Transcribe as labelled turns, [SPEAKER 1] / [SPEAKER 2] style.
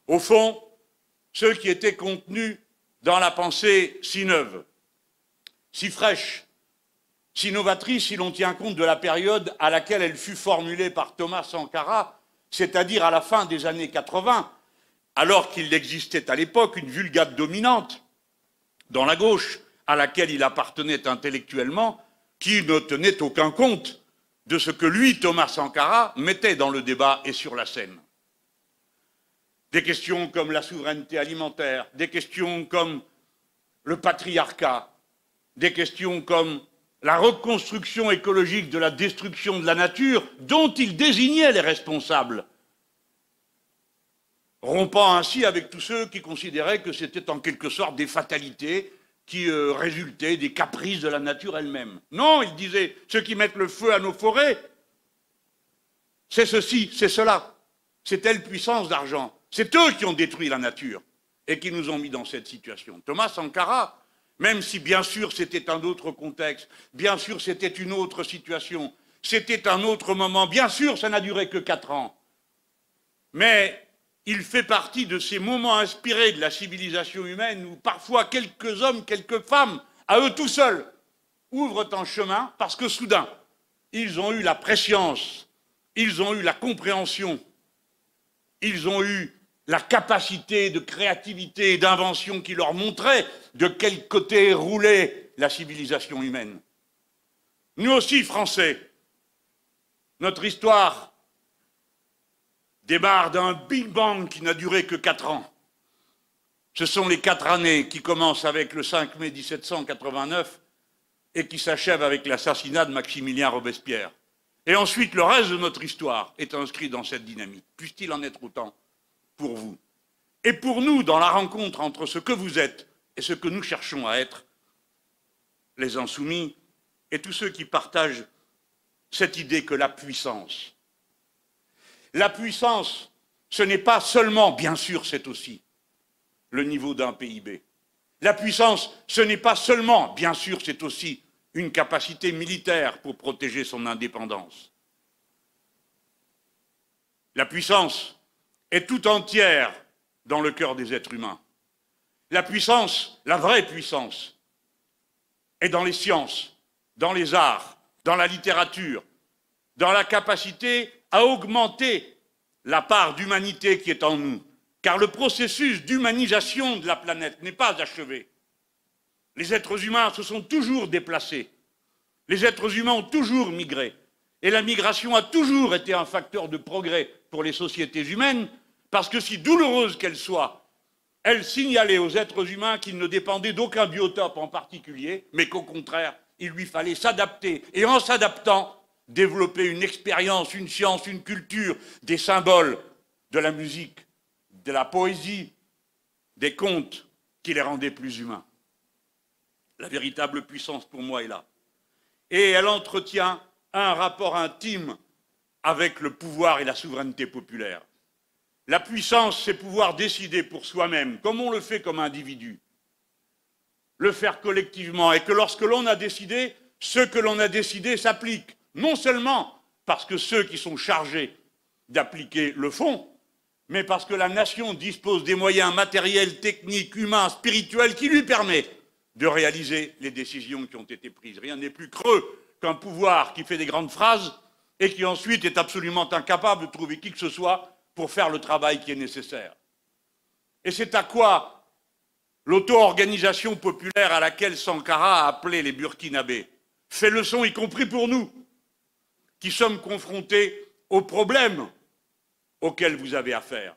[SPEAKER 1] Au fond, ceux qui étaient contenus dans la pensée si neuve, si fraîche, si novatrice si l'on tient compte de la période à laquelle elle fut formulée par Thomas Sankara, c'est-à-dire à la fin des années 80, alors qu'il existait à l'époque une vulgate dominante dans la gauche à laquelle il appartenait intellectuellement, qui ne tenait aucun compte de ce que lui, Thomas Sankara, mettait dans le débat et sur la scène. Des questions comme la souveraineté alimentaire, des questions comme le patriarcat, des questions comme la reconstruction écologique de la destruction de la nature, dont il désignait les responsables, rompant ainsi avec tous ceux qui considéraient que c'était en quelque sorte des fatalités qui résultaient des caprices de la nature elle-même. Non, il disait, ceux qui mettent le feu à nos forêts, c'est ceci, c'est cela, c'est telle puissance d'argent. C'est eux qui ont détruit la nature et qui nous ont mis dans cette situation. Thomas Sankara, même si bien sûr c'était un autre contexte, bien sûr c'était une autre situation, c'était un autre moment, bien sûr ça n'a duré que 4 ans, mais il fait partie de ces moments inspirés de la civilisation humaine où parfois quelques hommes, quelques femmes, à eux tout seuls, ouvrent un chemin parce que soudain, ils ont eu la prescience, ils ont eu la compréhension, ils ont eu la capacité de créativité et d'invention qui leur montrait de quel côté roulait la civilisation humaine. Nous aussi, Français, notre histoire démarre d'un Big Bang qui n'a duré que 4 ans. Ce sont les 4 années qui commencent avec le 5 mai 1789 et qui s'achèvent avec l'assassinat de Maximilien Robespierre. Et ensuite, le reste de notre histoire est inscrit dans cette dynamique. Puisse-t-il en être autant pour vous et pour nous dans la rencontre entre ce que vous êtes et ce que nous cherchons à être, les insoumis et tous ceux qui partagent cette idée que la puissance, ce n'est pas seulement, bien sûr, c'est aussi le niveau d'un PIB. La puissance, ce n'est pas seulement, bien sûr, c'est aussi une capacité militaire pour protéger son indépendance. La puissance est tout entière dans le cœur des êtres humains. La puissance, la vraie puissance, est dans les sciences, dans les arts, dans la littérature, dans la capacité à augmenter la part d'humanité qui est en nous, car le processus d'humanisation de la planète n'est pas achevé. Les êtres humains se sont toujours déplacés, les êtres humains ont toujours migré, et la migration a toujours été un facteur de progrès pour les sociétés humaines, parce que si douloureuse qu'elle soit, elle signalait aux êtres humains qu'ils ne dépendaient d'aucun biotope en particulier, mais qu'au contraire, il lui fallait s'adapter, et en s'adaptant, développer une expérience, une science, une culture, des symboles, de la musique, de la poésie, des contes qui les rendaient plus humains. La véritable puissance pour moi est là. Et elle entretient un rapport intime avec le pouvoir et la souveraineté populaire. La puissance, c'est pouvoir décider pour soi-même, comme on le fait comme individu, le faire collectivement, et que lorsque l'on a décidé, ce que l'on a décidé s'applique, non seulement parce que ceux qui sont chargés d'appliquer le font, mais parce que la nation dispose des moyens matériels, techniques, humains, spirituels qui lui permettent de réaliser les décisions qui ont été prises. Rien n'est plus creux qu'un pouvoir qui fait des grandes phrases et qui ensuite est absolument incapable de trouver qui que ce soit pour faire le travail qui est nécessaire. Et c'est à quoi l'auto-organisation populaire à laquelle Sankara a appelé les Burkinabés fait leçon, y compris pour nous, qui sommes confrontés aux problèmes auxquels vous avez affaire.